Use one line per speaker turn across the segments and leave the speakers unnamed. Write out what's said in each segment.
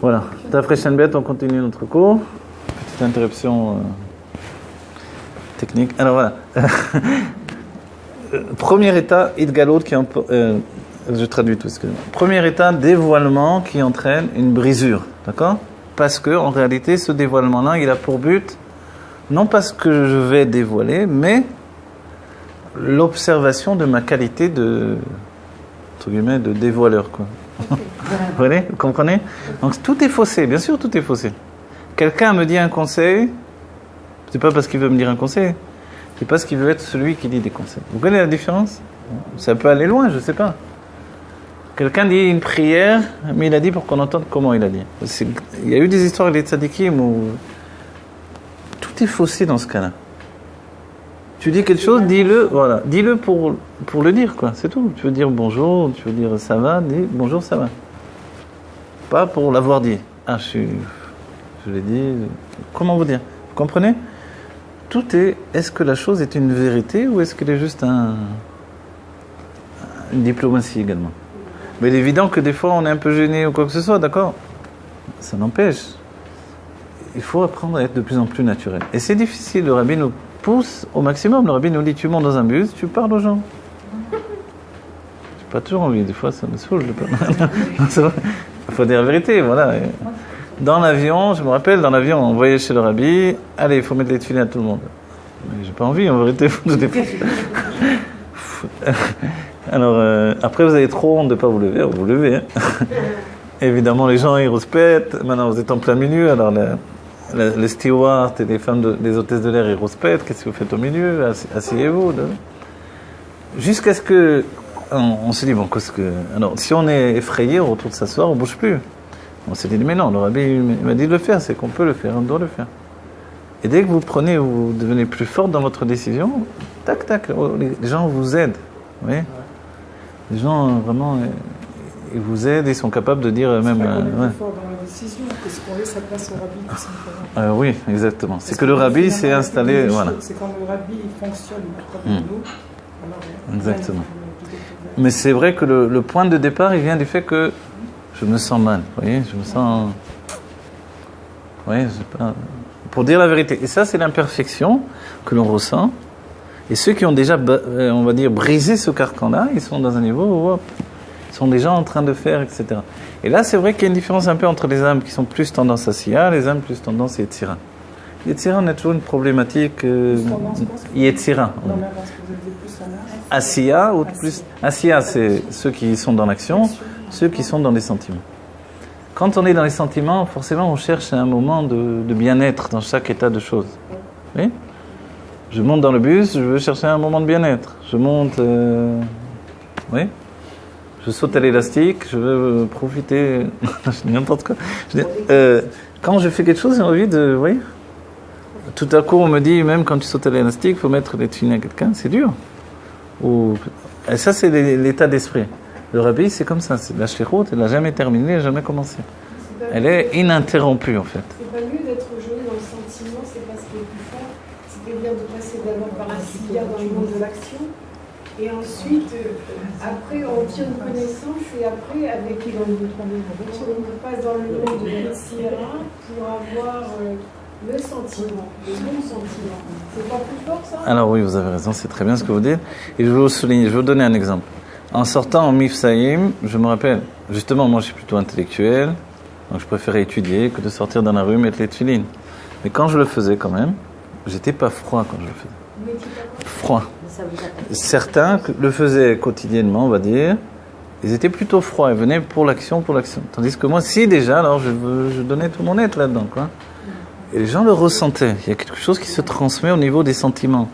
Voilà, d'après Shenbet, on continue notre cours. Petite interruption technique. Alors voilà. Premier état, Idgalot, je traduis tout, excusez-moi. Premier état, dévoilement qui entraîne une brisure. D'accord ? Parce que, en réalité, ce dévoilement-là, il a pour but, non pas ce que je vais dévoiler, mais l'observation de ma qualité de, entre guillemets, de dévoileur, quoi. Vous comprenez ? Donc tout est faussé, bien sûr, tout est faussé. Quelqu'un me dit un conseil, c'est pas parce qu'il veut me dire un conseil, c'est parce qu'il veut être celui qui dit des conseils. Vous connaissez la différence ? Ça peut aller loin, je sais pas. Quelqu'un dit une prière, mais il a dit pour qu'on entende comment il a dit. Il y a eu des histoires avec les tzadikim où tout est faussé dans ce cas-là. Tu dis quelque chose, dis-le, voilà. Dis-le pour le dire, quoi. C'est tout. Tu veux dire bonjour, tu veux dire ça va, dis bonjour, ça va. Pas pour l'avoir dit. Ah, je l'ai dit. Comment vous dire ? Vous comprenez ? Tout est. Est-ce que la chose est une vérité ou est-ce qu'elle est juste une diplomatie également ? Mais il est évident que des fois on est un peu gêné ou quoi que ce soit, d'accord ? Ça n'empêche. Il faut apprendre à être de plus en plus naturel. Et c'est difficile. Le rabbi nous pousse au maximum. Le rabbi nous dit, tu montes dans un bus, tu parles aux gens. J'ai pas toujours envie, des fois ça me saoule. Il faut dire la vérité, voilà. Dans l'avion, je me rappelle, dans l'avion, on voyait chez le rabbi, allez, il faut mettre les tefilines à tout le monde. Mais j'ai pas envie, en vérité. Alors, après, vous avez trop honte de ne pas vous lever, vous levez. Hein. Évidemment, les gens, ils rouspètent. Maintenant, vous êtes en plein milieu, alors les stewards et les femmes des hôtesses de l'air, ils rouspètent. Qu'est-ce que vous faites au milieu ? Asseyez-vous. Jusqu'à ce que... On s'est dit, bon, qu'est-ce que... Alors, si on est effrayé, on retourne s'asseoir, on ne bouge plus. On s'est dit, mais non, le rabbi m'a dit de le faire, c'est qu'on peut le faire, on doit le faire. Et dès que vous prenez, vous devenez plus fort dans votre décision, tac, tac, les gens vous aident. Vous voyez ? Les gens, vraiment, ils vous aident, ils sont capables de dire même...
C'est pas qu'on est plus fort dans la décision, parce qu'on laisse sa place au rabbi, tout simplement.
Oui, exactement. C'est que le rabbi s'est installé... Voilà.
C'est quand le rabbi fonctionne comme nous, alors...
Exactement. Mais c'est vrai que le point de départ, il vient du fait que je me sens mal. Vous voyez, je me sens... Oui, je sais pas... Pour dire la vérité. Et ça, c'est l'imperfection que l'on ressent. Et ceux qui ont déjà, on va dire, brisé ce carcan-là, ils sont dans un niveau où, hop, ils sont déjà en train de faire, etc. Et là, c'est vrai qu'il y a une différence un peu entre les âmes qui sont plus tendance à Siya, les âmes plus tendance à Yetzira. Yetzira, on a toujours une problématique Yetzira. Asiya ou plus... Asiya, c'est ceux qui sont dans l'action, ceux qui sont dans les sentiments. Quand on est dans les sentiments, forcément, on cherche un moment de bien-être dans chaque état de choses. Oui ? Je monte dans le bus, je veux chercher un moment de bien-être. Je monte... Oui ? Je saute à l'élastique, je veux profiter... je dis n'importe quoi. Quand je fais quelque chose, j'ai envie de... Oui ? Tout à coup, on me dit, même quand tu sautes à l'élastique, il faut mettre les tefilines à quelqu'un, c'est dur. Et ça, c'est l'état d'esprit. Le rabbi, c'est comme ça. La shlichut, elle n'a jamais terminé, elle n'a jamais commencé. Elle est ininterrompue, en fait.
C'est pas mieux d'être gelé dans le sentiment, c'est pas ce qui est plus fort. C'est-à-dire de passer d'abord par un cigare dans le monde de l'action, et ensuite, après, on tire une connaissance, et après, avec on passe dans le monde de l'Etsira pour avoir le sentiment, le bon sentiment. C'est pas plus fort, ça ?
Alors oui, vous avez raison, c'est très bien ce que vous dites. Et je vais vous souligner, je vais vous donner un exemple. En sortant en Mifsaïm, je me rappelle, justement, moi je suis plutôt intellectuel, donc je préférais étudier que de sortir dans la rue, mettre les tefilines. Mais quand je le faisais quand même, j'étais pas froid quand je le faisais. Froid. Certains le faisaient quotidiennement, on va dire, ils étaient plutôt froids, ils venaient pour l'action. Tandis que moi, si déjà, alors je donnais tout mon être là-dedans, quoi. Et les gens le ressentaient. Il y a quelque chose qui se transmet au niveau des sentiments.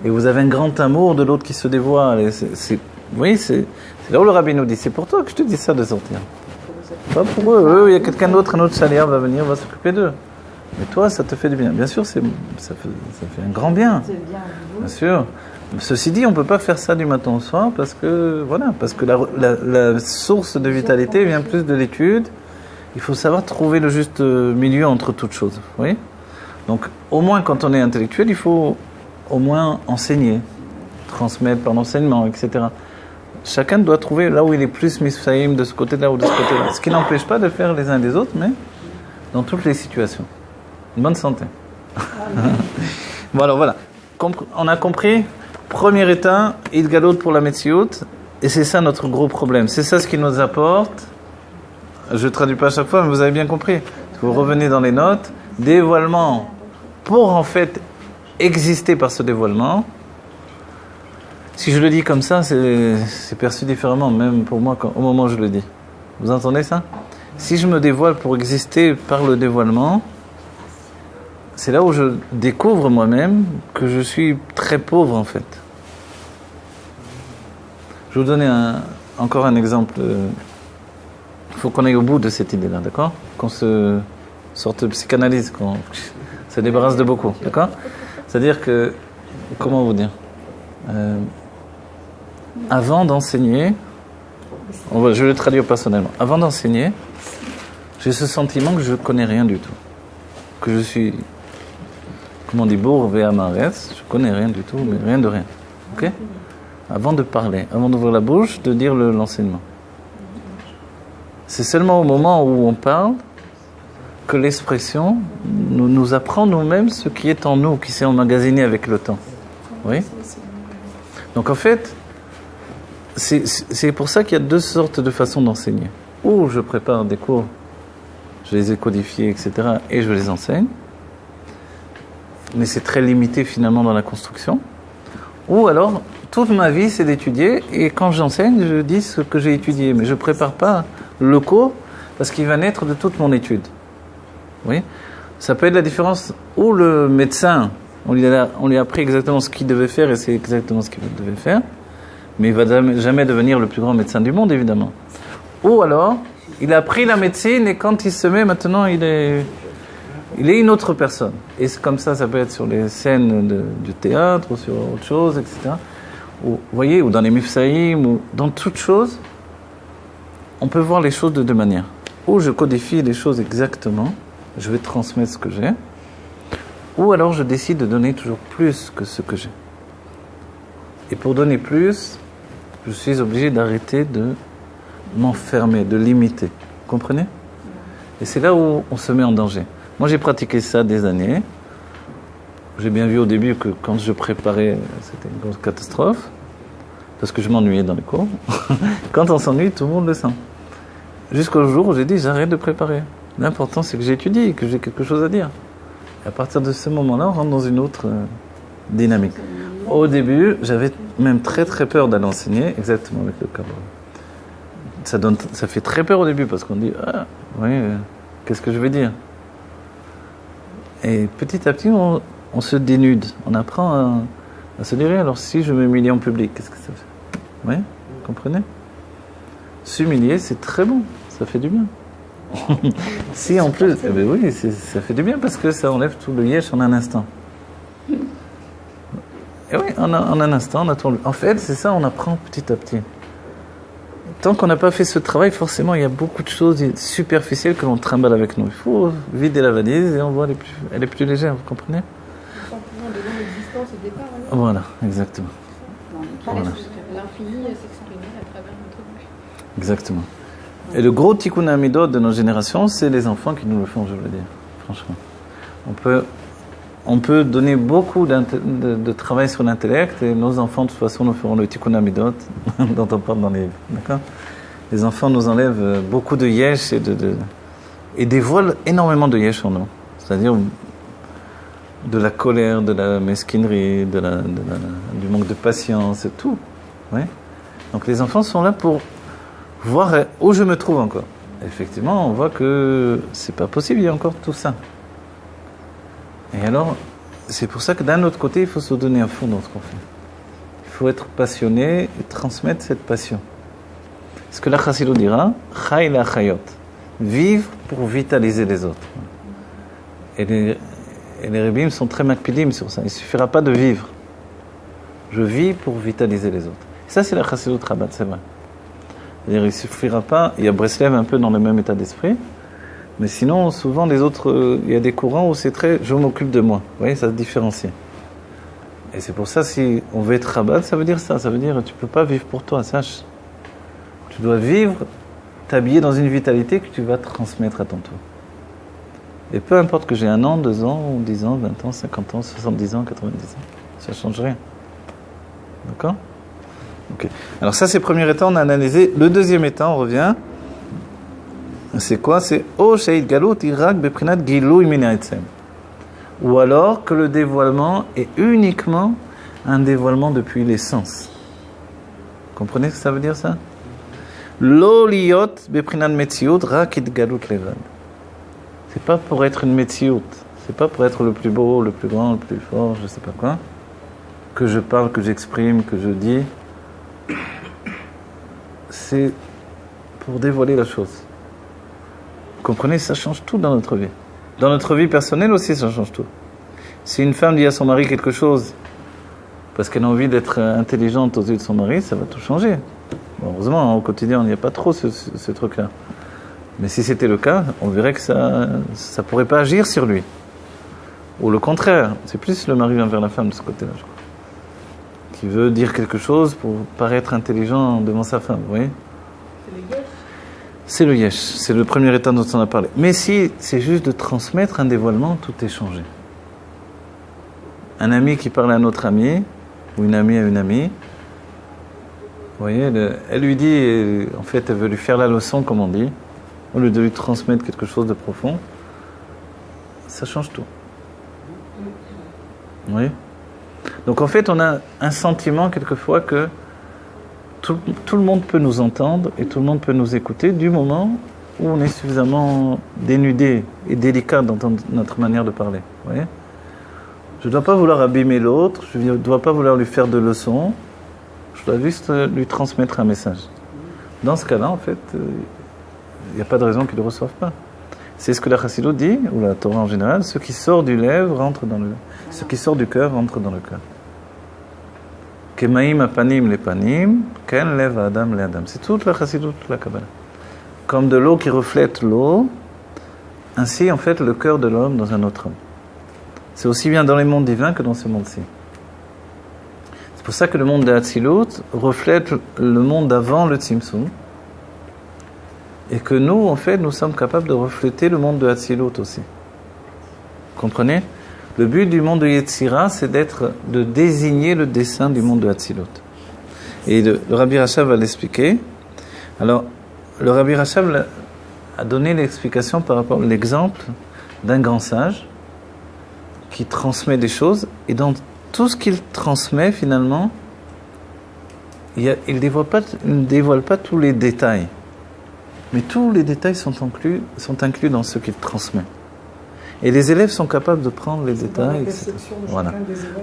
Et vous avez un grand amour de l'autre qui se dévoile. Et vous voyez, c'est là où le rabbi nous dit, c'est pour toi que je te dis ça de sortir. Pas pour eux. Il y a quelqu'un d'autre, un autre chalier va venir, va s'occuper d'eux. Mais toi, ça te fait du bien. Bien sûr, ça fait un grand bien. Bien sûr. Ceci dit, on ne peut pas faire ça du matin au soir parce que la source de vitalité vient plus de l'étude. Il faut savoir trouver le juste milieu entre toutes choses. Vous voyez ? Donc, au moins, quand on est intellectuel, il faut au moins enseigner, transmettre par l'enseignement, etc. Chacun doit trouver là où il est plus misfaïm, de ce côté-là ou de ce côté-là. Ce qui n'empêche pas de faire les uns les autres, mais dans toutes les situations. Bonne santé. Bon, alors voilà. On a compris. Premier état, il galoute pour la Metsiout. Et c'est ça notre gros problème. C'est ça ce qui nous apporte. Je ne traduis pas à chaque fois, mais vous avez bien compris. Vous revenez dans les notes. Dévoilement pour en fait exister par ce dévoilement. Si je le dis comme ça, c'est perçu différemment, même pour moi, au moment où je le dis. Vous entendez ça? Si je me dévoile pour exister par le dévoilement, c'est là où je découvre moi-même que je suis très pauvre en fait. Je vais vous donner encore un exemple. Il faut qu'on aille au bout de cette idée-là, d'accord? Qu'on se sorte de psychanalyse, qu'on se débarrasse de beaucoup, d'accord? C'est-à-dire que, comment vous dire? Avant d'enseigner, je vais le traduire personnellement. Avant d'enseigner, j'ai ce sentiment que je ne connais rien du tout. Que je suis, comment on dit, bourre vers Maretz, je ne connais rien du tout, mais rien de rien. Ok? Avant de parler, avant d'ouvrir la bouche, de dire l'enseignement. C'est seulement au moment où on parle que l'expression nous apprend nous-mêmes ce qui est en nous, qui s'est emmagasiné avec le temps. Oui? Donc en fait, c'est pour ça qu'il y a deux sortes de façons d'enseigner. Ou je prépare des cours, je les ai codifiés, etc., et je les enseigne. Mais c'est très limité finalement dans la construction. Ou alors, toute ma vie, c'est d'étudier, et quand j'enseigne, je dis ce que j'ai étudié. Mais je ne prépare pas le cours, parce qu'il va naître de toute mon étude. Oui? Ça peut être la différence où le médecin, on lui a appris exactement ce qu'il devait faire, et c'est exactement ce qu'il devait faire. Mais il ne va jamais devenir le plus grand médecin du monde, évidemment. Ou alors, il a appris la médecine et quand il se met, maintenant, il est une autre personne. Et c'est comme ça peut être sur les scènes du théâtre ou sur autre chose, etc. Ou, vous voyez, ou dans les mifsaïm, ou dans toute chose, on peut voir les choses de deux manières. Ou je codifie les choses exactement, je vais transmettre ce que j'ai, ou alors je décide de donner toujours plus que ce que j'ai. Et pour donner plus, je suis obligé d'arrêter de m'enfermer, de limiter. Vous comprenez? Et c'est là où on se met en danger. Moi, j'ai pratiqué ça des années. J'ai bien vu au début que quand je préparais, c'était une grosse catastrophe, parce que je m'ennuyais dans les cours. Quand on s'ennuie, tout le monde le sent. Jusqu'au jour où j'ai dit, j'arrête de préparer. L'important, c'est que j'étudie, que j'ai quelque chose à dire. Et à partir de ce moment-là, on rentre dans une autre dynamique. Au début, j'avais même très très peur d'aller enseigner, exactement avec le Kabbalah. Ça fait très peur au début parce qu'on dit, ah, oui, qu'est-ce que je vais dire? Et petit à petit, on se dénude, on apprend à se dire, alors si je m'humilie en public, qu'est-ce que ça fait? Oui, vous comprenez? S'humilier, c'est très bon, ça fait du bien. Si en plus, eh bien oui, ça fait du bien parce que ça enlève tout le yesh en un instant. Et oui, en un instant, on attend. En fait, c'est ça, on apprend petit à petit. Tant qu'on n'a pas fait ce travail, forcément, il y a beaucoup de choses superficielles que l'on trimballe avec nous. Il faut vider la valise et on voit elle est plus légère, vous comprenez?
Le sentiment de non-existence au départ. Alors.
Voilà, exactement.
Voilà. L'infini s'exprimer à travers notre bouche.
Exactement. Et le gros tikkun amidot de nos générations, c'est les enfants qui nous le font, je veux dire, franchement. On peut donner beaucoup de travail sur l'intellect et nos enfants, de toute façon, nous feront le tikkun amidot dont on parle dans les livres. D'accord? Les enfants nous enlèvent beaucoup de yesh et dévoilent énormément de yesh en nous. C'est-à-dire de la colère, de la mesquinerie, du manque de patience et tout. Ouais? Donc les enfants sont là pour voir où je me trouve encore. Effectivement, on voit que c'est pas possible, il y a encore tout ça. Et alors, c'est pour ça que d'un autre côté, il faut se donner à fond dans ce qu'on fait. Il faut être passionné et transmettre cette passion. Ce que la Chassidut dira, Chay la Chayot, vivre pour vitaliser les autres. Et les Rebbeim sont très makpidim sur ça. Il ne suffira pas de vivre. Je vis pour vitaliser les autres. Et ça, c'est la Chassidut Rabat, c'est vrai. C'est-à-dire, il ne suffira pas, il y a Breslev un peu dans le même état d'esprit, mais sinon, souvent, les autres, il y a des courants où c'est très, je m'occupe de moi. Vous voyez, ça se différencie. Et c'est pour ça, si on veut être rabbin, ça veut dire ça. Ça veut dire tu ne peux pas vivre pour toi, sache. Tu dois vivre, t'habiller dans une vitalité que tu vas transmettre à ton tour. Et peu importe que j'ai 1 an, 2 ans, 10 ans, 20 ans, 50 ans, 70 ans, 90 ans. Ça ne change rien. D'accord? Ok. Alors ça, c'est le premier état, on a analysé. Le deuxième état, on revient. C'est quoi? C'est O Shahid Galut Irak Beprinat Gilou Iminaitsem. Ou alors que le dévoilement est uniquement un dévoilement depuis les sens. Comprenez ce que ça veut dire ça? Lo liot beprinat metziut rak it galut levad. C'est pas pour être une metziut, c'est pas pour être le plus beau, le plus grand, le plus fort, je sais pas quoi, que je parle, que j'exprime, que je dis. C'est pour dévoiler la chose. Vous comprenez, ça change tout dans notre vie. Dans notre vie personnelle aussi, ça change tout. Si une femme dit à son mari quelque chose parce qu'elle a envie d'être intelligente aux yeux de son mari, ça va tout changer. Bon, heureusement, au quotidien, il n'y a pas trop ce truc-là. Mais si c'était le cas, on verrait que ça ne pourrait pas agir sur lui. Ou le contraire, c'est plus le mari envers la femme de ce côté-là, je crois. Qui veut dire quelque chose pour paraître intelligent devant sa femme, vous voyez ? C'est le yesh, c'est le premier état dont on a parlé. Mais si c'est juste de transmettre un dévoilement, tout est changé. Un ami qui parle à un autre ami, ou une amie à une amie, vous voyez, elle lui dit, en fait, elle veut lui faire la leçon, comme on dit, au lieu de lui transmettre quelque chose de profond, ça change tout. Vous voyez ? Donc en fait, on a un sentiment quelquefois que tout le monde peut nous entendre et tout le monde peut nous écouter du moment où on est suffisamment dénudé et délicat dans notre manière de parler. Vous voyez ? Je ne dois pas vouloir abîmer l'autre, je ne dois pas vouloir lui faire de leçons, je dois juste lui transmettre un message. Dans ce cas-là, en fait, il n'y a pas de raison qu'il ne le reçoive pas. C'est ce que la Chassidut dit, ou la Torah en général, ce qui sort du lèvre rentre dans le... Ce qui sort du cœur rentre dans le cœur. Kemaim apanim lepanim, ken lev adam le adam. C'est toute la Chassidut, toute la Kabbalah. Comme de l'eau qui reflète l'eau, ainsi en fait le cœur de l'homme dans un autre homme. C'est aussi bien dans les mondes divins que dans ce monde-ci. C'est pour ça que le monde de Hatzilut reflète le monde d'avant le Tzimtzum. Et que nous, en fait, nous sommes capables de refléter le monde de Hatzilut aussi. Vous comprenez ? Le but du monde de Yetzira, c'est de désigner le dessin du monde de Hatzilut. Et le Rabbi Rashav va l'expliquer. Alors, le Rabbi Rashav a donné l'explication par rapport à l'exemple d'un grand sage qui transmet des choses. Et dans tout ce qu'il transmet, finalement, il ne dévoile pas tous les détails. Mais tous les détails sont inclus dans ce qu'il transmet. Et les élèves sont capables de prendre les détails. Voilà.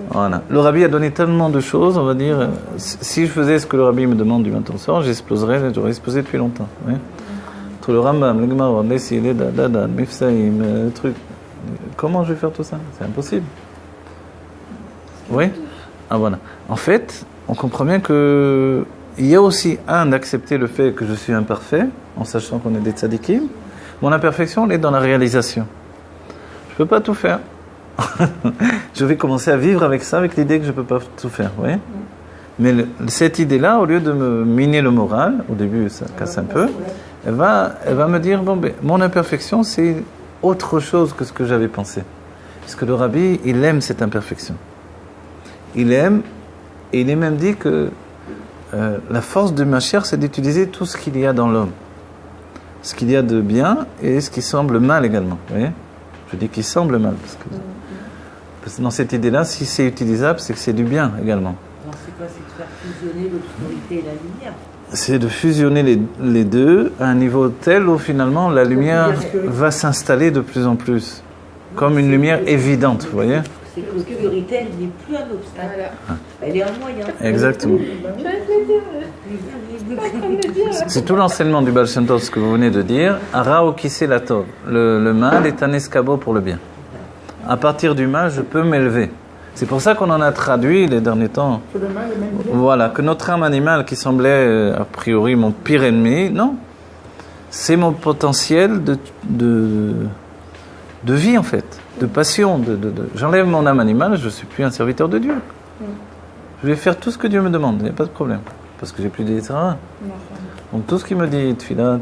Voilà. Le Rabbi a donné tellement de choses, on va dire, si je faisais ce que le Rabbi me demande du matin au soir, j'aurais explosé depuis longtemps. Oui. Entre le Rambam, le Gemara, les Nessi, les Dada, le Mifsaïm, le truc. Comment je vais faire tout ça ? C'est impossible. Oui ? Ah voilà. En fait, on comprend bien que il y a aussi d'accepter le fait que je suis imparfait, en sachant qu'on est des tzadikim. Mon imperfection, elle est dans la réalisation. Je ne peux pas tout faire. Je vais commencer à vivre avec ça, avec l'idée que je ne peux pas tout faire. Vous voyez ? Mais cette idée-là, au lieu de me miner le moral, au début ça casse un peu, elle va me dire, bon, ben, mon imperfection, c'est autre chose que ce que j'avais pensé. Parce que le Rabbi, il aime cette imperfection. Il aime, et il est même dit que la force de ma chair, c'est d'utiliser tout ce qu'il y a dans l'homme. Ce qu'il y a de bien et ce qui semble mal également. Vous voyez ? Je dis qu'il semble mal. Parce que dans cette idée-là, si c'est utilisable, c'est que c'est du bien également.
Alors c'est quoi ? C'est de faire fusionner l'obscurité et la lumière ?
C'est de fusionner les deux à un niveau tel où finalement la lumière va s'installer de plus en plus. Comme une lumière évidente, vous voyez ?
C'est que l'obscurité, elle n'est plus un obstacle. Voilà. Elle est un moyen.
Exactement. C'est tout l'enseignement du Baal Shem Tov, ce que vous venez de dire. Ara okise la tov. Le mal est un escabeau pour le bien. À partir du mal, je peux m'élever. C'est pour ça qu'on en a traduit les derniers temps. Voilà, que notre âme animale qui semblait a priori mon pire ennemi, non. C'est mon potentiel de vie en fait. De passion, j'enlève mon âme animale, je ne suis plus un serviteur de Dieu. Je vais faire tout ce que Dieu me demande, il n'y a pas de problème. Parce que j'ai plus d'Israël. Donc tout ce qu'il me dit, tfila,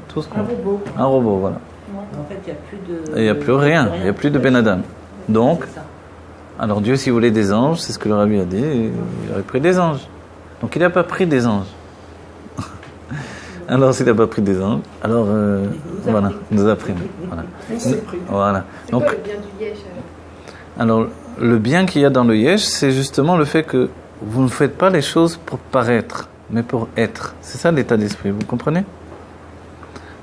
tout ce qu'on... Un robot, voilà.
En fait, il n'y a plus de...
Et il n'y a plus rien, il n'y a plus de Ben Adam. Donc, alors Dieu, s'il voulait des anges, c'est ce que le rabbi a dit, il aurait pris des anges. Donc il n'a pas pris des anges. Alors s'il n'a pas pris des anges, alors voilà, il nous a pris. Voilà. Donc,
c'est quoi le bien du yesh
alors le bien qu'il y a dans le yesh, c'est justement le fait que vous ne faites pas les choses pour paraître, mais pour être. C'est ça l'état d'esprit, vous comprenez?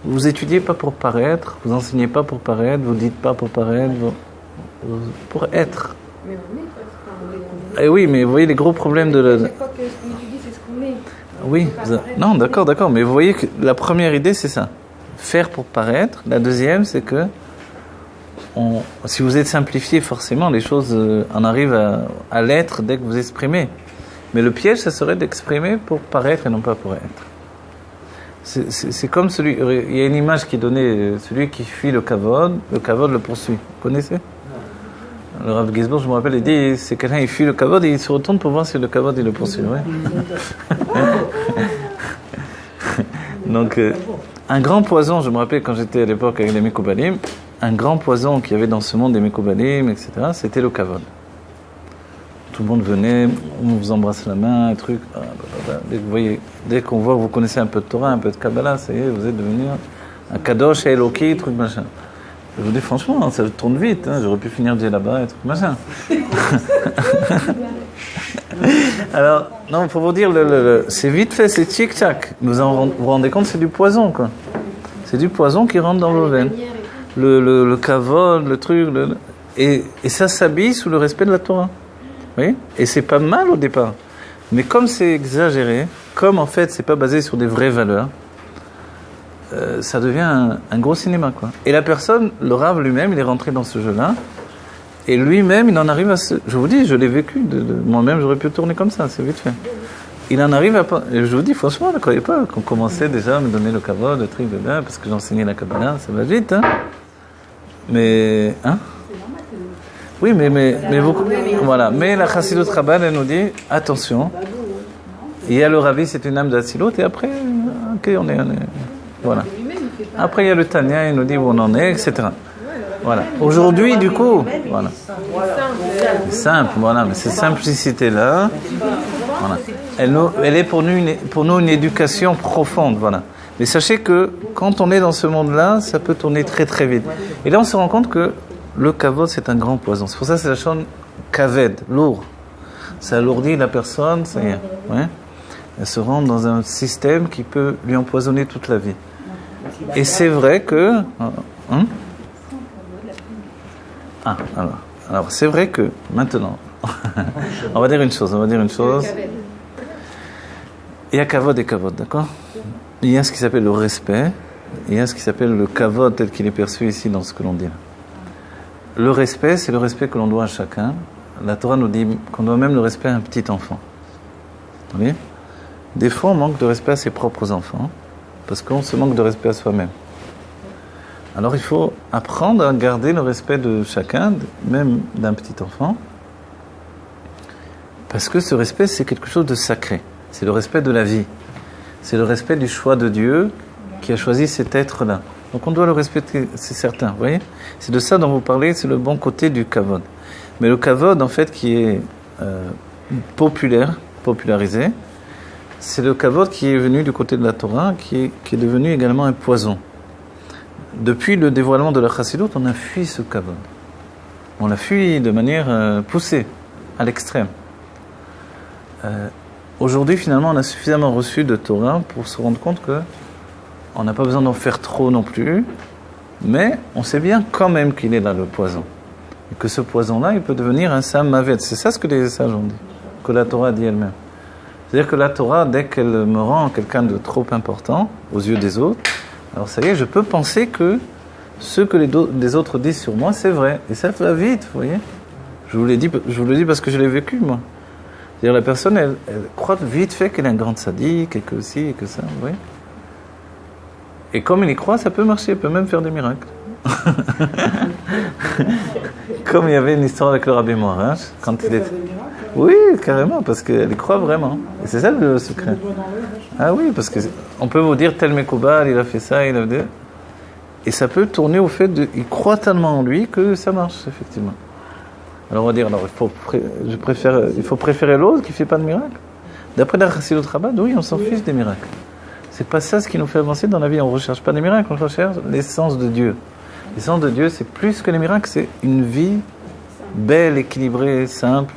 Vous étudiez pas pour paraître, vous enseignez pas pour paraître, vous dites pas pour paraître, pour être.
Mais on est quoi.
Et oui, mais vous voyez les gros problèmes de la...
Chaque fois que ce qu'on étudie, c'est ce qu'on est.
Oui, non, d'accord, mais vous voyez que la première idée, c'est ça. Faire pour paraître. La deuxième, c'est que si vous êtes simplifié, forcément, les choses en arrivent à l'être dès que vous exprimez. Mais le piège, ça serait d'exprimer pour paraître et non pas pour être. C'est comme celui... Il y a une image qui est donnée, celui qui fuit le kavod le poursuit. Vous connaissez? Le Rav Gizbour, je me rappelle, il dit, c'est quelqu'un, il fuit le kavod et il se retourne pour voir si le kavod il le poursuit. Ouais. Donc, un grand poison, je me rappelle quand j'étais à l'époque avec les Mekoubalim, un grand poison qu'il y avait dans ce monde des Mekoubalim, etc., c'était le kavod. Tout le monde venait, on vous embrasse la main, un truc. Dès qu'on voit que vous connaissez un peu de Torah, un peu de Kabbalah, ça y est, vous êtes devenu un Kadosh, Eloki, truc machin. Je vous dis franchement, ça tourne vite, hein, j'aurais pu finir de là-bas et truc machin. Alors, non, pour vous dire, c'est vite fait, c'est tchic-tchac. Vous vous rendez compte, c'est du poison, quoi. C'est du poison qui rentre dans vos veines. Le kavod, le truc, et ça s'habille sous le respect de la Torah. Oui, et c'est pas mal au départ. Mais comme c'est exagéré, comme en fait c'est pas basé sur des vraies valeurs, ça devient un gros cinéma, quoi. Et la personne, le Rav lui-même, il est rentré dans ce jeu-là, et lui-même, il en arrive à se... Je vous dis, je l'ai vécu, moi-même j'aurais pu tourner comme ça, c'est vite fait. Il en arrive à pas... Et je vous dis, franchement, ne croyez pas qu'on commençait déjà à me donner le kavod, le truc de là, parce que j'enseignais la Kabbalah, ça va vite, hein. Mais... Hein? Oui, mais vous, voilà. Mais la Chassidut Chabad, elle nous dit, attention, il y a le Rabbi, c'est une âme d'Atsilut, et après, ok, on est voilà. Après, il y a le Tanya, il nous dit où on en est, etc. Voilà. Aujourd'hui, du coup, voilà. Simple, voilà, mais cette simplicité-là, voilà. Elle est pour nous une éducation profonde, voilà. Mais sachez que quand on est dans ce monde-là, ça peut tourner très très vite. Et là, on se rend compte que le kavod, c'est un grand poison. C'est pour ça que c'est la chaîne kaved, lourd. Ça alourdit la personne, ça y est. Ouais. Elle se rend dans un système qui peut lui empoisonner toute la vie. Et c'est vrai que... alors c'est vrai que, maintenant, on va dire une chose. Il y a kavod et kavod, d'accord? Il y a ce qui s'appelle le respect, et il y a ce qui s'appelle le kavod tel qu'il est perçu ici dans ce que l'on dit là. Le respect, c'est le respect que l'on doit à chacun. La Torah nous dit qu'on doit même le respect à un petit enfant. Vous voyez? Des fois, on manque de respect à ses propres enfants, parce qu'on se manque de respect à soi-même. Alors, il faut apprendre à garder le respect de chacun, même d'un petit enfant, parce que ce respect, c'est quelque chose de sacré. C'est le respect de la vie. C'est le respect du choix de Dieu qui a choisi cet être-là. Donc on doit le respecter, c'est certain, vous voyez? C'est de ça dont vous parlez, c'est le bon côté du kavod. Mais le kavod, en fait, qui est popularisé, c'est le kavod qui est venu du côté de la Torah, qui est devenu également un poison. Depuis le dévoilement de la Chassidut, on a fui ce kavod. On l'a fui de manière poussée, à l'extrême. Aujourd'hui, finalement, on a suffisamment reçu de Torah pour se rendre compte que on n'a pas besoin d'en faire trop non plus, mais on sait bien quand même qu'il est là, le poison. Et que ce poison-là, il peut devenir un Sam Mavet. C'est ça ce que les sages ont dit, que la Torah dit elle-même. C'est-à-dire que la Torah, dès qu'elle me rend quelqu'un de trop important aux yeux des autres, alors ça y est, je peux penser que ce que les autres disent sur moi, c'est vrai. Et ça va vite, vous voyez. Je vous le dis parce que je l'ai vécu, moi. C'est-à-dire la personne, elle croit vite fait qu'elle est un grand sadique, et que ci, et que ça, vous voyez. Et comme il y croit, ça peut marcher, elle peut même faire des miracles. Comme il y avait une histoire avec le Rabbi Moharaj, quand il est... Oui, carrément, parce qu'elle y croit vraiment. Et c'est ça le secret. Ah oui, parce qu'on peut vous dire tel Mekoubal, il a fait ça, il a fait... Et ça peut tourner au fait il croit tellement en lui que ça marche, effectivement. Alors on va dire, il faut préférer l'autre qui ne fait pas de miracle. D'après la Chassidut Chabad, oui, on s'en fiche des miracles. C'est pas ça ce qui nous fait avancer dans la vie. On ne recherche pas des miracles, on recherche l'essence de Dieu. L'essence de Dieu, c'est plus que les miracles, c'est une vie belle, équilibrée, simple.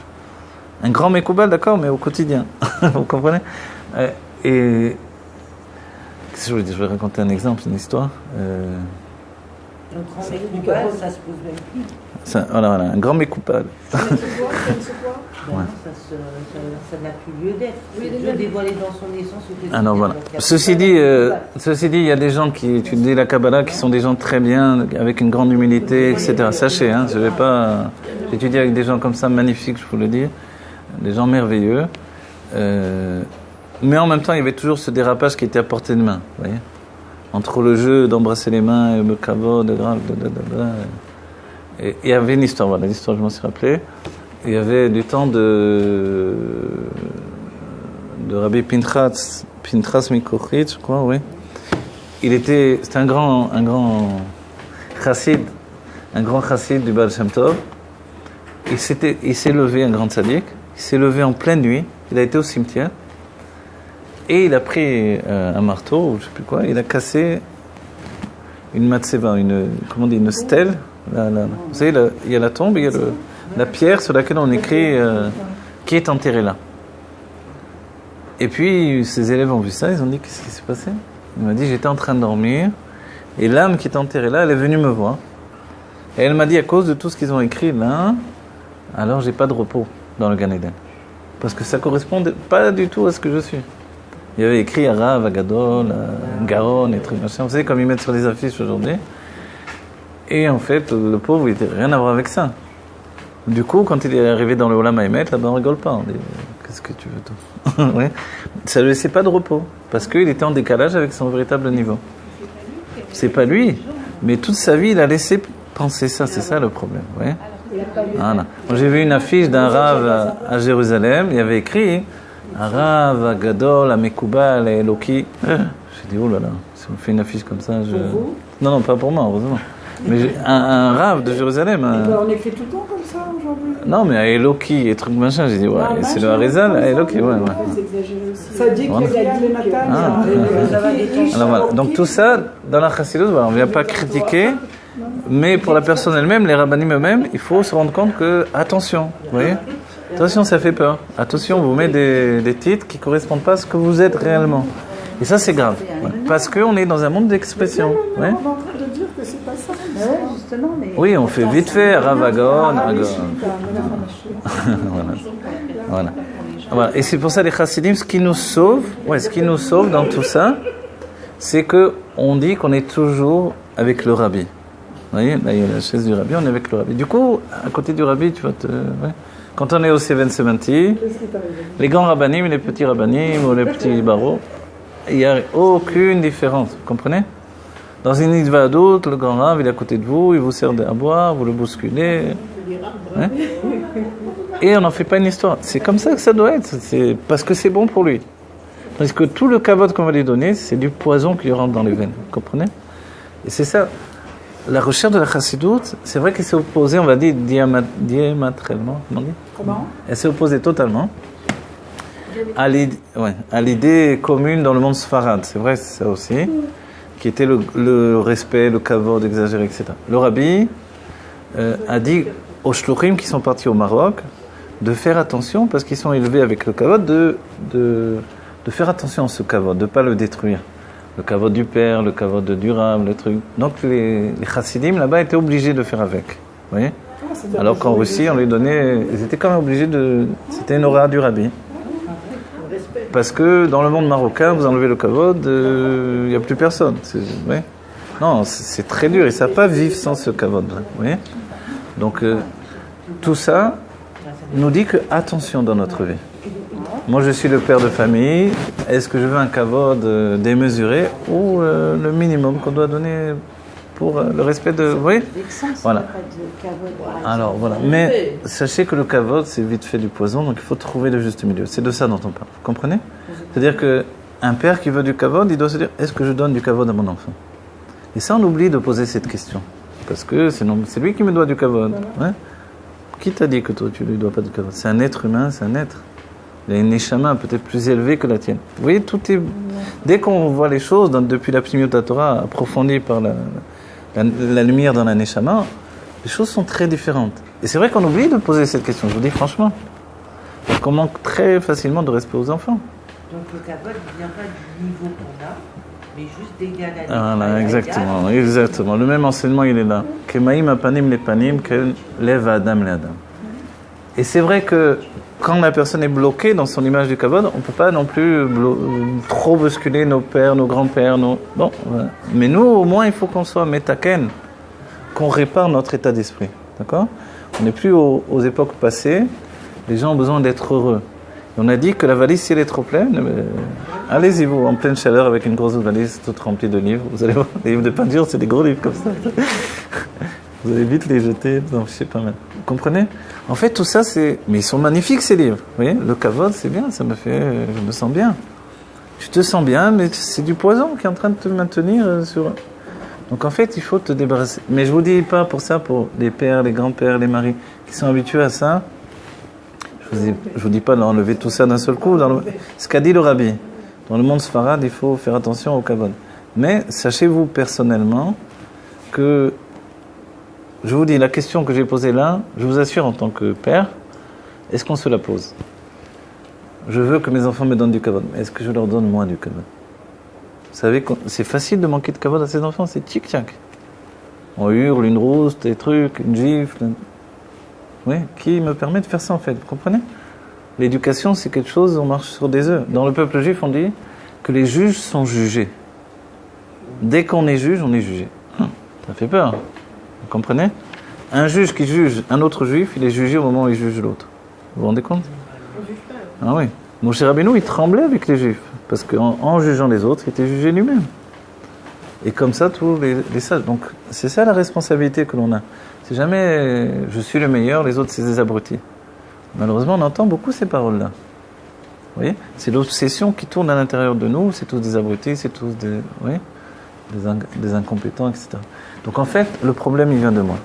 Un grand Mekoubal, d'accord, mais au quotidien. Vous comprenez? Et qu'est-ce que je voulais dire? Je vais raconter un exemple, une histoire.
Un grand Mekoubal, ça se pose même plus.
Voilà, un grand Mekoubal.
Ça se voit.
Ouais. Ça n'a plus lieu d'être. Dieu dévoilé dans son essence.
Alors voilà. Ceci dit, il y a des gens qui étudient la Kabbalah qui sont des gens très bien, avec une grande humilité, etc. Sachez, hein, je vais pas étudier avec des gens comme ça, magnifiques, je vous le dis, des gens merveilleux. Mais en même temps, il y avait toujours ce dérapage qui était à portée de main, vous voyez, entre le jeu d'embrasser les mains et le kavod, et il y avait une histoire, voilà, l'histoire je m'en suis rappelé. Il y avait du temps de Rabbi Pinchas Mikochitz, je crois, oui. C'était un grand chassid, du Baal Shem Tov. Il s'est levé, un grand tzaddik, il s'est levé en pleine nuit, il a été au cimetière, et il a pris un marteau, ou je sais plus quoi, il a cassé une matseva, une stèle. Vous savez, il y a la tombe, il y a la pierre sur laquelle on écrit qui est enterré là. Et puis ses élèves ont vu ça, ils ont dit qu'est-ce qui s'est passé? Il m'a dit j'étais en train de dormir et l'âme qui est enterrée là, elle est venue me voir. Et elle m'a dit à cause de tout ce qu'ils ont écrit là, alors j'ai pas de repos dans le Gan Eden. Parce que ça correspond pas du tout à ce que je suis. Il y avait écrit Arav, Agadol, Gaon et trucs machin. Vous savez comme ils mettent sur les affiches aujourd'hui. Et en fait, le pauvre, il n'était rien à voir avec ça. Du coup, quand il est arrivé dans le Olam Haemet, là-bas, on rigole pas. On dit, qu'est-ce que tu veux, toi? Ouais. Ça ne laissait pas de repos, parce qu'il était en décalage avec son véritable niveau. C'est pas lui, mais toute sa vie, il a laissé penser ça. C'est ça le problème. Ouais. Voilà. J'ai vu une affiche d'un Rav à Jérusalem, il y avait écrit un Rav, à Gadol, à Mekoubal, à Eloki. J'ai dit, oh là là, si on fait une affiche comme ça, je... Non, pas pour moi, heureusement. Mais un Rav de Jérusalem.
On écrit tout le temps comme ça aujourd'hui.
Non, mais à Eloki et trucs machin, j'ai dit, ouais, c'est le Harizal, à Eloki, ouais.
Ça dit qu'il y a les matins.
Alors voilà, donc tout ça, dans la Chassidut, voilà, on ne vient pas critiquer, mais pour la personne elle-même, les rabbanim eux-mêmes, il faut se rendre compte que, attention, vous voyez, attention, ça fait peur. Attention, on vous met des titres qui ne correspondent pas à ce que vous êtes réellement. Et ça, c'est grave, ouais, parce qu'on est dans un monde d'expression. Ouais.
On est en train de dire que c'est pas ça.
Justement, mais
oui, on fait vite fait, Ravagon, voilà. Et c'est pour ça les chassidim, ce qui nous sauve dans tout ça, c'est que on dit qu'on est toujours avec le rabbi. Vous voyez, là il y a la chaise du rabbi, on est avec le rabbi. Du coup, à côté du rabbi, tu vas te... Ouais. Quand on est au 770, les grands rabbanim, les petits rabbanim, ou les petits barreaux, il n'y a aucune différence, vous comprenez? Dans une mitzvah d'autre, le grand rav, il est à côté de vous, il vous sert à boire, vous le bousculez. Hein? Et on n'en fait pas une histoire. C'est comme ça que ça doit être, c'est parce que c'est bon pour lui. Parce que tout le kavod qu'on va lui donner, c'est du poison qui lui rentre dans les veines, vous comprenez? Et c'est ça. La recherche de la chassidut, c'est vrai qu'elle s'est opposée, on va dire, diamétralement.
Comment?
Elle s'est opposée totalement à l'idée commune dans le monde sfarad, c'est vrai, c'est ça aussi, qui était le respect, le kavod exagéré, etc. Le rabbi a dit aux shluchim qui sont partis au Maroc de faire attention, parce qu'ils sont élevés avec le kavod, de faire attention à ce kavod, de ne pas le détruire. Le kavod du père, le kavod du rab, le truc. Donc les chassidim là-bas étaient obligés de faire avec. Vous voyez? Alors qu'en Russie, on les donnait, ils étaient quand même obligés de... C'était une aura du rabbi. Parce que dans le monde marocain, vous enlevez le kavod, il n'y a plus personne. Ouais. Non, c'est très dur. Ils ne savent pas vivre sans ce kavod. Vous voyez? Donc, tout ça nous dit que attention dans notre vie. Moi, je suis le père de famille. Est-ce que je veux un kavod démesuré ou le minimum qu'on doit donner pour le respect de... Vous voyez ? Voilà. Alors voilà. Mais sachez que le kavod, c'est vite fait du poison, donc il faut trouver le juste milieu. C'est de ça dont on parle. Vous comprenez ? C'est-à-dire qu'un père qui veut du kavod, il doit se dire, est-ce que je donne du kavod à mon enfant ? Et ça, on oublie de poser cette question. Parce que c'est lui qui me doit du kavod. Ouais. Qui t'a dit que toi, tu ne lui dois pas du kavod ? C'est un être humain, c'est un être. Il a une neshama peut-être plus élevée que la tienne. Vous voyez, tout est... Dès qu'on voit les choses, depuis la Pnimiut Torah, approfondies par la lumière dans la neshama, les choses sont très différentes. Et c'est vrai qu'on oublie de poser cette question, je vous dis franchement. Parce qu'on manque très facilement de respect aux enfants.
Donc le kavod ne vient pas du niveau qu'on a, mais juste d'égal à
voilà, exactement. Le même enseignement, il est là. Kemaim apanim le panim, kel lev adam le adam. Et c'est vrai que quand la personne est bloquée dans son image du kavod, on ne peut pas non plus trop bousculer nos pères, nos grands-pères. Bon, voilà. Mais nous, au moins, il faut qu'on soit metaken, qu'on répare notre état d'esprit. D'accord ? On n'est plus aux époques passées. Les gens ont besoin d'être heureux. Et on a dit que la valise, si elle est trop pleine, allez-y, vous, en pleine chaleur, avec une grosse valise toute remplie de livres. Vous allez voir, les livres de peinture, c'est des gros livres comme ça. Vous allez vite les jeter. Non, je sais pas mal. Vous comprenez ? En fait, tout ça, mais ils sont magnifiques, ces livres. Vous voyez ? Le kavod, c'est bien, ça me fait... Je me sens bien. Tu te sens bien, mais c'est du poison qui est en train de te maintenir sur... Donc en fait, il faut te débarrasser. Mais je vous dis pas pour ça, pour les pères, les grands-pères, les maris, qui sont habitués à ça. Je vous dis pas d'enlever tout ça d'un seul coup. Ce qu'a dit le rabbi. Dans le monde sfarad, il faut faire attention au kavod. Mais sachez-vous personnellement que... Je vous dis, la question que j'ai posée là, je vous assure en tant que père, est-ce qu'on se la pose ? Je veux que mes enfants me donnent du kavod, mais est-ce que je leur donne moi du kavod ? Vous savez, c'est facile de manquer de kavod à ses enfants, c'est tic-tac. On hurle, une rousse, des trucs, une gifle. Oui, qui me permet de faire ça en fait, vous comprenez ? L'éducation, c'est quelque chose, on marche sur des œufs. Dans le peuple juif, on dit que les juges sont jugés. Dès qu'on est juge, on est jugé. Ça fait peur. Vous comprenez ? Un juge qui juge un autre juif, il est jugé au moment où il juge l'autre. Vous vous rendez compte ? Ah oui. Moshe Rabbeinu, il tremblait avec les juifs. Parce qu'en jugeant les autres, il était jugé lui-même. Et comme ça, tous les sages. Donc, c'est ça la responsabilité que l'on a. C'est jamais « je suis le meilleur, les autres, c'est des abrutis ». Malheureusement, on entend beaucoup ces paroles-là. Vous voyez ? C'est l'obsession qui tourne à l'intérieur de nous. C'est tous des abrutis, c'est tous des... Vous voyez ? Des incompétents, etc. Donc en fait, le problème, il vient de moi.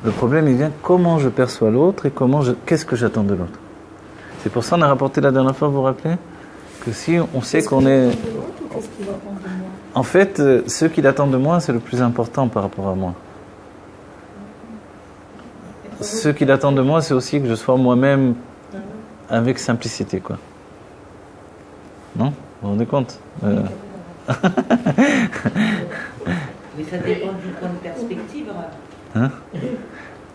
Le problème, il vient comment je perçois l'autre et qu'est-ce que j'attends de l'autre. C'est pour ça qu'on a rapporté la dernière fois, vous vous rappelez ? Que si on sait qu'on est... En fait, ce qu'il attend de moi, c'est le plus important par rapport à moi. Ce qu'il attend de moi, c'est aussi que je sois moi-même avec simplicité, quoi. Non ? Vous vous rendez compte ?
Mais ça dépend du point de perspective.
Hein ?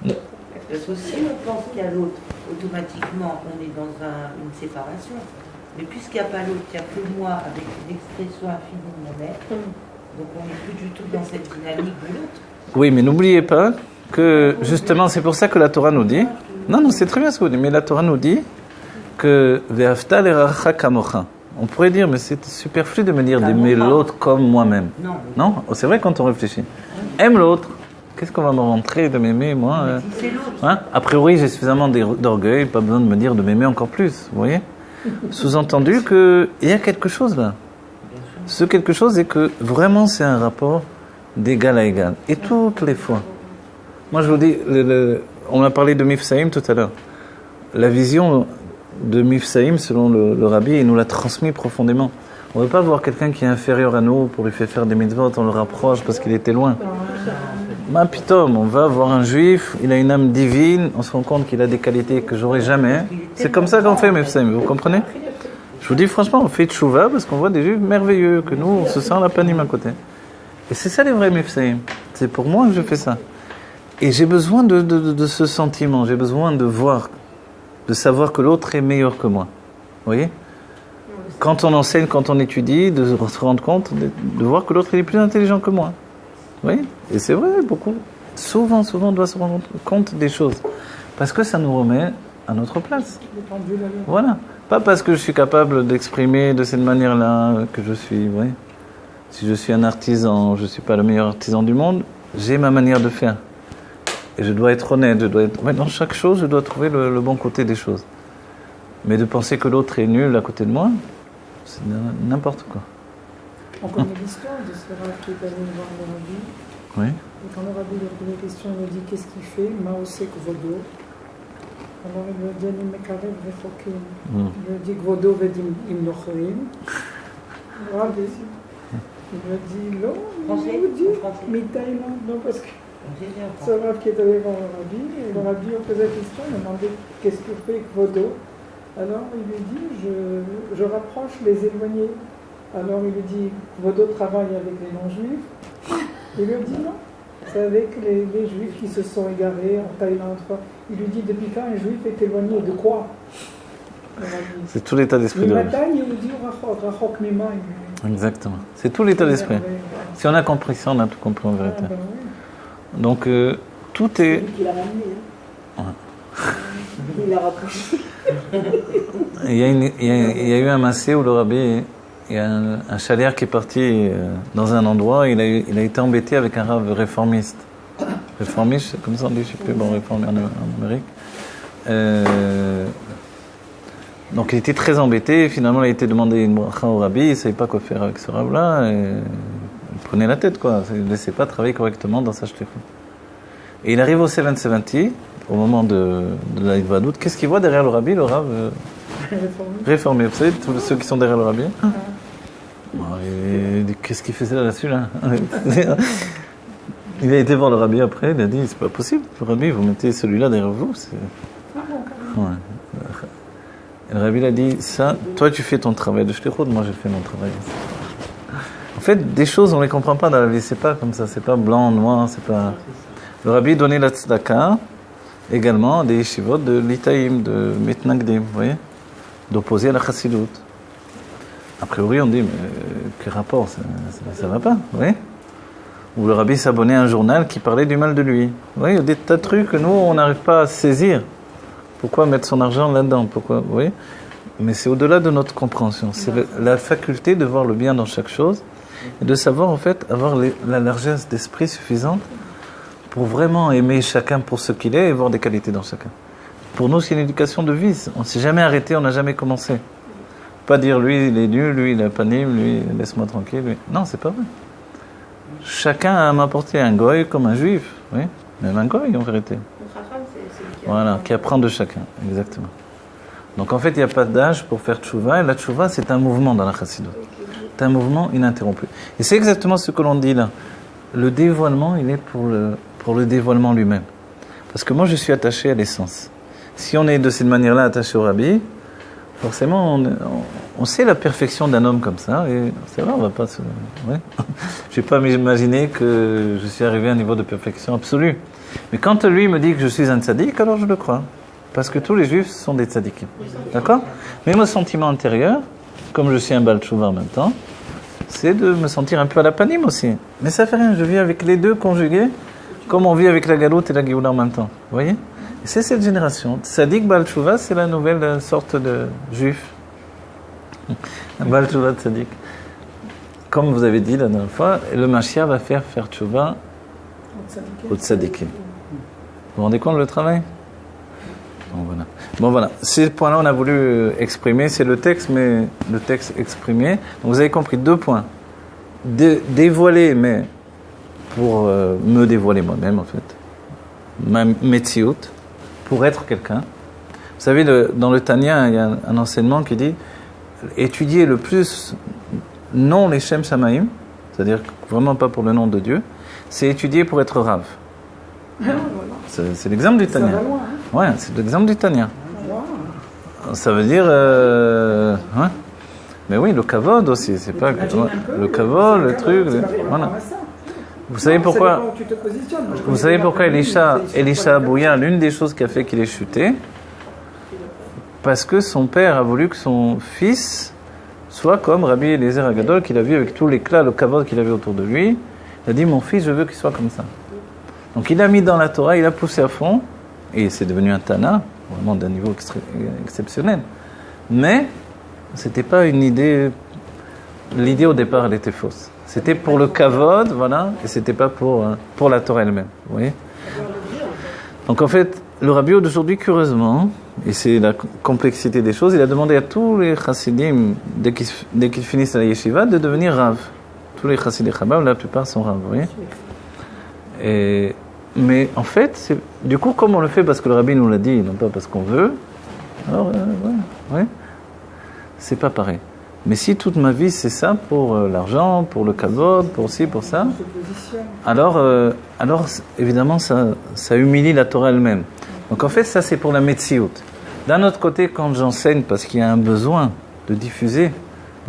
Parce que si on pense qu'il y a l'autre, automatiquement on est dans une séparation. Mais puisqu'il n'y a pas l'autre, il n'y a que moi avec une expression infinie de mon être, donc on n'est plus du tout dans cette dynamique de l'autre. Oui, mais n'oubliez pas que justement c'est pour ça que la Torah nous dit, non, c'est très bien ce que vous dites, mais la Torah nous dit que Ve'afta l'eracha kamocha. On pourrait dire, mais c'est superflu de me dire d'aimer l'autre comme moi-même. Non, c'est vrai quand on réfléchit. Aime l'autre. Qu'est-ce qu'on va me rentrer de m'aimer, moi c'est l'autre. Hein? A priori, j'ai suffisamment d'orgueil, pas besoin de me dire de m'aimer encore plus. Vous voyez ? Sous-entendu qu'il y a quelque chose là. Ce quelque chose est que vraiment c'est un rapport d'égal à égal. Et toutes les fois. Moi je vous dis, on a parlé de Mifsaïm tout à l'heure. La vision de Mifsaïm, selon le rabbi, il nous l'a transmis profondément. On ne veut pas voir quelqu'un qui est inférieur à nous pour lui faire des mitzvot, on le rapproche parce qu'il était loin. Ma pitom, on va voir un juif, il a une âme divine, on se rend compte qu'il a des qualités que j'aurai jamais. C'est comme ça qu'on fait Mifsaïm, vous comprenez ? Je vous dis franchement, on fait tchouva parce qu'on voit des juifs merveilleux, que nous, on se sent la panime à côté. Et c'est ça les vrais Mifsaïm. C'est pour moi que je fais ça. Et j'ai besoin de ce sentiment, j'ai besoin de voir, de savoir que l'autre est meilleur que moi. Vous voyez ? Quand on enseigne, quand on étudie, de se rendre compte, de voir que l'autre est plus intelligent que moi. Vous voyez ? Et c'est vrai, beaucoup. Souvent, on doit se rendre compte des choses. Parce que ça nous remet à notre place. Voilà. Pas parce que je suis capable d'exprimer de cette manière-là que je suis, vous voyez ?
Si je suis un artisan, je ne suis pas le meilleur artisan du monde, j'ai ma manière de faire. Et je dois être honnête, dans chaque chose, je dois trouver le bon côté des choses. Mais de penser que l'autre est nul à côté de moi, c'est n'importe quoi.
On connaît l'histoire de ce Rav qui est allé voir le Rabbi.
Oui.
Et quand le Rabbi lui a posé la question, il lui a dit qu'est-ce qu'il fait Maosek Vodo. Alors il lui a dit Ani Mekarev Rechokim. Il lui a dit Vodo Vedim Imnochorim. Le Rabbi, il lui a dit non,
Français,
il dit
français.
Mitaïla. Non, parce que
J'ai dit en
ce Rav qui est allé voir le Rabbi, et le Rabbi a posé la question, il a demandé qu'est-ce que fait Vodo. Alors il lui dit je rapproche les éloignés. Alors il lui dit Vodo travaille avec les non-juifs. Il lui dit non, c'est avec les juifs qui se sont égarés en Thaïlande. Il lui dit depuis quand un juif est éloigné de quoi?
C'est tout l'état d'esprit de l'homme. Exactement. C'est tout l'état d'esprit. Si on a compris ça, on a tout compris en vérité. Donc tout est.
C'est lui qui l'a ramené.
Ouais.
Il l'a rapproché.
Il y a eu un massé où le Rabbi, il y a un chalier qui est parti dans un endroit, il a été embêté avec un rave réformiste. Réformiste, c'est comme ça on dit, je ne sais plus, bon, réformé en Amérique. Donc il était très embêté, et finalement il a été demandé une bracha au Rabbi, il ne savait pas quoi faire avec ce rave-là, et il prenait la tête, quoi. Il ne laissait pas travailler correctement dans sa shlichut. Et il arrive au 770, au moment de la Hidvadout. Qu'est-ce qu'il voit derrière le Rabbi, le Rav réformé. Vous savez, tous ceux qui sont derrière le Rabbi. Il dit, qu'est-ce qu'il faisait là-dessus, là? Il a été voir le Rabbi après, il a dit, c'est pas possible, le Rabbi, vous mettez celui-là derrière vous. Ouais. Et le Rabbi il a dit, ça, toi tu fais ton travail de shlichut, moi je fais mon travail. En fait, des choses on ne les comprend pas dans la vie, c'est pas comme ça, c'est pas blanc, noir, c'est pas... Le Rabbi donnait la tzedaka également des yeshivot de l'Itaïm, de Metnagdim, vous voyez, d'opposer à la chassidut. A priori, on dit, mais quel rapport, ça va pas, vous voyez. Ou le Rabbi s'abonnait à un journal qui parlait du mal de lui. Vous voyez, il y a des tas de trucs que nous, on n'arrive pas à saisir. Pourquoi mettre son argent là-dedans? Pourquoi, vous voyez. Mais c'est au-delà de notre compréhension. C'est la faculté de voir le bien dans chaque chose et de savoir, en fait, avoir la largesse d'esprit suffisante pour vraiment aimer chacun pour ce qu'il est et voir des qualités dans chacun. Pour nous, c'est une éducation de vie. On ne s'est jamais arrêté, on n'a jamais commencé. Pas dire lui, il est nul, lui, il est panime, lui, laisse-moi tranquille. Lui. Non, c'est pas vrai. Chacun a m'apporté un goy comme un juif. Oui, même un goy en vérité. Voilà, qui apprend de chacun, exactement. Donc en fait, il n'y a pas d'âge pour faire tchouva. Et la tchouva, c'est un mouvement dans la chassidut. C'est un mouvement ininterrompu. Et c'est exactement ce que l'on dit là. Le dévoilement, il est pour le dévoilement lui-même. Parce que moi, je suis attaché à l'essence. Si on est de cette manière-là attaché au Rabbi, forcément, on sait la perfection d'un homme comme ça. Et c'est vrai, on va pas se... Ouais. Je ne vais pas m'imaginer que je suis arrivé à un niveau de perfection absolue. Mais quand lui me dit que je suis un tzaddik, alors je le crois. Parce que tous les juifs sont des tzaddikim. D'accord? Mais mon sentiment intérieur, comme je suis un Baal Teshuvah en même temps, c'est de me sentir un peu à la panime aussi. Mais ça fait rien, je vis avec les deux conjugués, comme on vit avec la galoute et la géoula en même temps. Vous voyez? Et c'est cette génération. Tzadik Baal Teshuvah, c'est la nouvelle sorte de juif. Un Baal Teshuvah Tzadik. Comme vous avez dit la dernière fois, le Mashiach va faire Teshuvah au Tzadikim. Vous vous rendez compte le travail? Bon voilà, ces points-là on a voulu exprimer, c'est le texte, mais le texte exprimé. Donc vous avez compris 2 points. Dévoiler, mais pour me dévoiler moi-même en fait. Ma metsiout, pour être quelqu'un. Vous savez, dans le Tanya, il y a un enseignement qui dit étudier le plus non les Shem Shamaim, c'est-à-dire vraiment pas pour le nom de Dieu, c'est étudier pour être Rav. C'est l'exemple du Tanya. Ouais, c'est l'exemple du Tanya. Ça veut dire... hein? Mais oui, le kavod aussi. C'est pas le kavod, le truc... Voilà. Vous savez pourquoi... Vous savez pourquoi Elisha Abouya, l'une des choses qui a fait qu'il ait chuté, parce que son père a voulu que son fils soit comme Rabbi Eliezer Agadol, qu'il a vu avec tout l'éclat, le kavod qu'il avait autour de lui. Il a dit, mon fils, je veux qu'il soit comme ça. Donc il a mis dans la Torah, il a poussé à fond, et c'est devenu un Tana, vraiment d'un niveau exceptionnel. Mais, c'était pas une idée... L'idée au départ, elle était fausse. C'était pour le kavod, voilà, et c'était pas pour la Torah elle-même. Vous voyez? Donc en fait, le Rabbi d'aujourd'hui, curieusement, et c'est la complexité des choses, il a demandé à tous les chassidim, dès qu'ils finissent la yeshiva, de devenir rav. Tous les chassidim Chabad, la plupart sont rav, vous voyez? Mais en fait, du coup, comme on le fait parce que le Rabbi nous l'a dit, non pas parce qu'on veut, alors, ouais, c'est pas pareil. Mais si toute ma vie c'est ça, pour l'argent, pour le kavod, pour ci, pour ça, alors évidemment ça humilie la Torah elle-même. Donc en fait ça c'est pour la metsiout. D'un autre côté, quand j'enseigne, parce qu'il y a un besoin de diffuser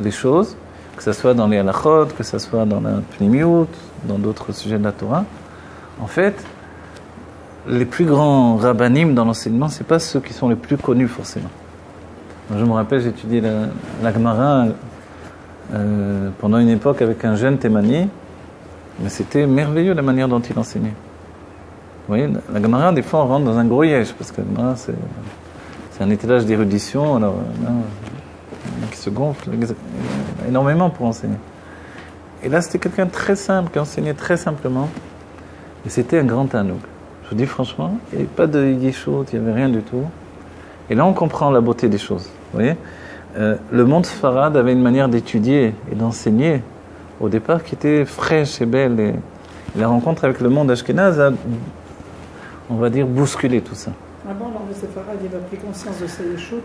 les choses, que ce soit dans les halachot, que ce soit dans la pnimiout, dans d'autres sujets de la Torah, en fait, les plus grands rabbanim dans l'enseignement, c'est pas ceux qui sont les plus connus forcément. Je me rappelle, j'ai étudié la Gemara pendant une époque avec un jeune Thémani, mais c'était merveilleux la manière dont il enseignait. Vous voyez, la Gemara, des fois, on rentre dans un gros yège, parce que la Gemara, c'est un étalage d'érudition, alors qui se gonfle énormément pour enseigner. Et là, c'était quelqu'un de très simple, qui enseignait très simplement, et c'était un grand tanoug. Je vous dis franchement, il n'y avait pas de yeshut, il n'y avait rien du tout. Et là, on comprend la beauté des choses. Vous voyez, le monde Sfarad avait une manière d'étudier et d'enseigner au départ qui était fraîche et belle. Et la rencontre avec le monde Ashkenaz a, on va dire, bousculé tout ça.
Avant, lors de Sfarad, il a pris conscience de ses yeshut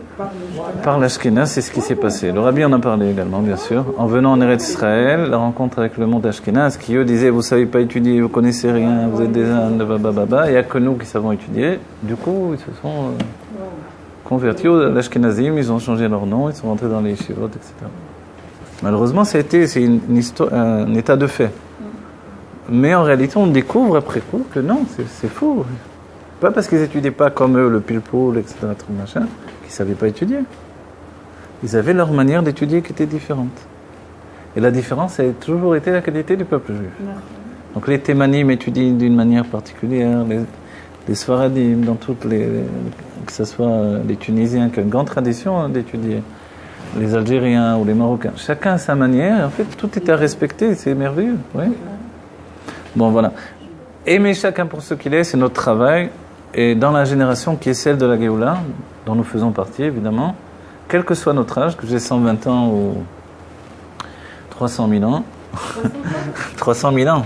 par l'Ashkenaz, c'est ce qui s'est passé. Le Rabbi en a parlé également, bien sûr. En venant en Eretz Israël, la rencontre avec le monde Ashkenaz, qui eux disaient, vous ne savez pas étudier, vous ne connaissez rien, vous êtes des Indes, bababa, il n'y a que nous qui savons étudier. Du coup, ils se sont convertis aux Ashkenazim, ils ont changé leur nom, ils sont rentrés dans les yeshivot, etc. Malheureusement, c'est un état de fait. Mais en réalité, on découvre après coup que non, c'est faux. Pas parce qu'ils n'étudiaient pas comme eux, le pilpoul, etc., qu'ils ne savaient pas étudier. Ils avaient leur manière d'étudier qui était différente. Et la différence, a toujours été la qualité du peuple juif. Donc les Thémanim étudient d'une manière particulière, les Sfaradim, dans toutes que ce soit les Tunisiens, qui ont une grande tradition d'étudier, les Algériens ou les Marocains. Chacun à sa manière, en fait, tout est à respecter, c'est merveilleux. Oui. Bon, voilà. Aimer chacun pour ce qu'il est, c'est notre travail. Et dans la génération qui est celle de la Géoula, dont nous faisons partie, évidemment, quel que soit notre âge, que j'ai 120 ans ou 300 000 ans, 300 000 ans,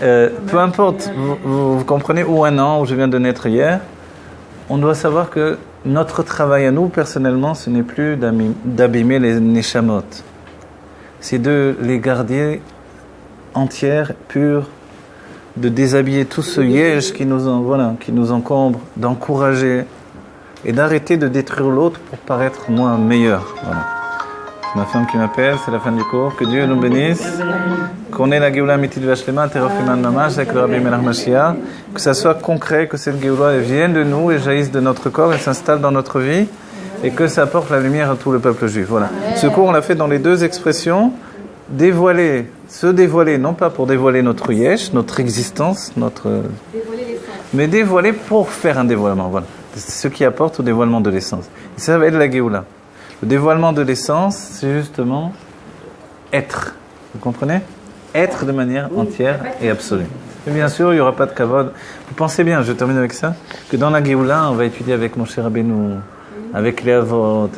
peu importe, vous comprenez, ou un an, ou je viens de naître hier, on doit savoir que notre travail à nous, personnellement, ce n'est plus d'abîmer les neshamot. C'est de les garder entières, pures, de déshabiller tout ce yège qui nous encombre, d'encourager et d'arrêter de détruire l'autre pour paraître moi meilleur. Voilà. Ma femme qui m'appelle, c'est la fin du cours. Que Dieu nous bénisse. Qu'on ait la Géoula Mitit Vashlema, Terofiman Mamash, avec le Rabbi Melach Mashiach. Que ça soit concret, que cette Géoula vienne de nous et jaillisse de notre corps et s'installe dans notre vie. Et que ça apporte la lumière à tout le peuple juif. Voilà. Ce cours, on l'a fait dans les deux expressions. Se dévoiler, non pas pour dévoiler notre yesh, notre existence, mais dévoiler pour faire un dévoilement. Voilà. C'est ce qui apporte au dévoilement de l'essence. Et ça va être la Géoula. Le dévoilement de l'essence, c'est justement être. Vous comprenez? Être de manière entière et absolue. Et bien sûr, il n'y aura pas de kavod. Vous pensez bien, je termine avec ça, que dans la Géoula, on va étudier avec Moshe Rabbeinu, avec les avot,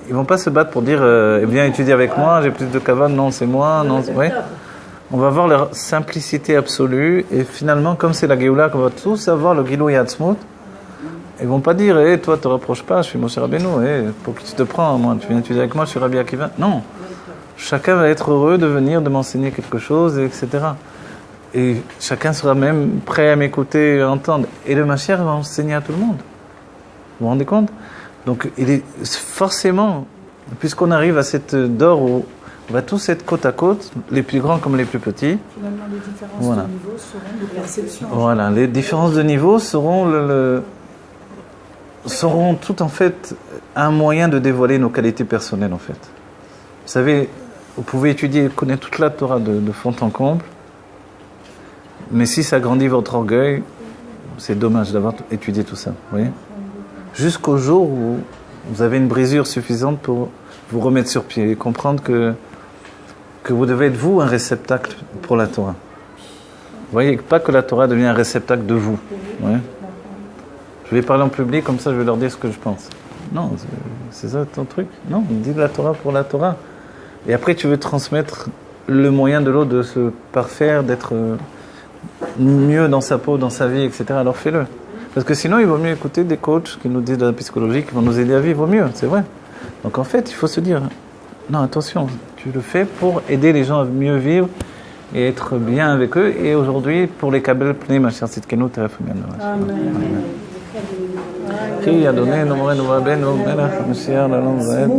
ils vont pas se battre pour dire viens étudier avec moi, j'ai plus de kavod, non c'est moi, non c'est... Ouais. On va voir leur simplicité absolue et finalement comme c'est la Géoula qu'on va tous avoir le Gilou Yatzmut, ils vont pas dire toi te rapproches pas, je suis Moshe Rabbeinu, pour qui tu te prends, moi tu viens étudier avec moi, je suis Rabbi Akiva. Non, chacun va être heureux de venir, de m'enseigner quelque chose, etc. Et chacun sera même prêt à m'écouter et à entendre. Et le Mashiach va enseigner à tout le monde. Vous vous rendez compte? Donc, il est forcément, puisqu'on arrive à cette dor où on va tous être côte à côte, les plus grands comme les plus petits.
Finalement, les différences de niveau seront des perceptions.
Voilà, les différences de niveau seront seront tout en fait un moyen de dévoiler nos qualités personnelles en fait. Vous savez, vous pouvez étudier, connaître toute la Torah de fond en comble, mais si ça grandit votre orgueil, c'est dommage d'avoir étudié tout ça, vous voyez ? Jusqu'au jour où vous avez une brisure suffisante pour vous remettre sur pied et comprendre que que vous devez être vous un réceptacle pour la Torah. Vous voyez, pas que la Torah devient un réceptacle de vous. Ouais. Je vais parler en public, comme ça je vais leur dire ce que je pense. Non, c'est ça ton truc? Non, dis la Torah pour la Torah. Et après tu veux transmettre le moyen de l'autre de se parfaire, d'être mieux dans sa peau, dans sa vie, etc. Alors fais-le. Parce que sinon il vaut mieux écouter des coachs qui nous disent de la psychologie, qui vont nous aider à vivre mieux, c'est vrai. Donc en fait, il faut se dire, non attention, tu le fais pour aider les gens à mieux vivre et être bien avec eux. Et aujourd'hui, pour les Kabel Pnei, ma chère Sitkenu, Terefumenu. Amen. Qui a donné, nous morenu, Rabbeinu, Melech, Mashiach, l'Olam Vaed.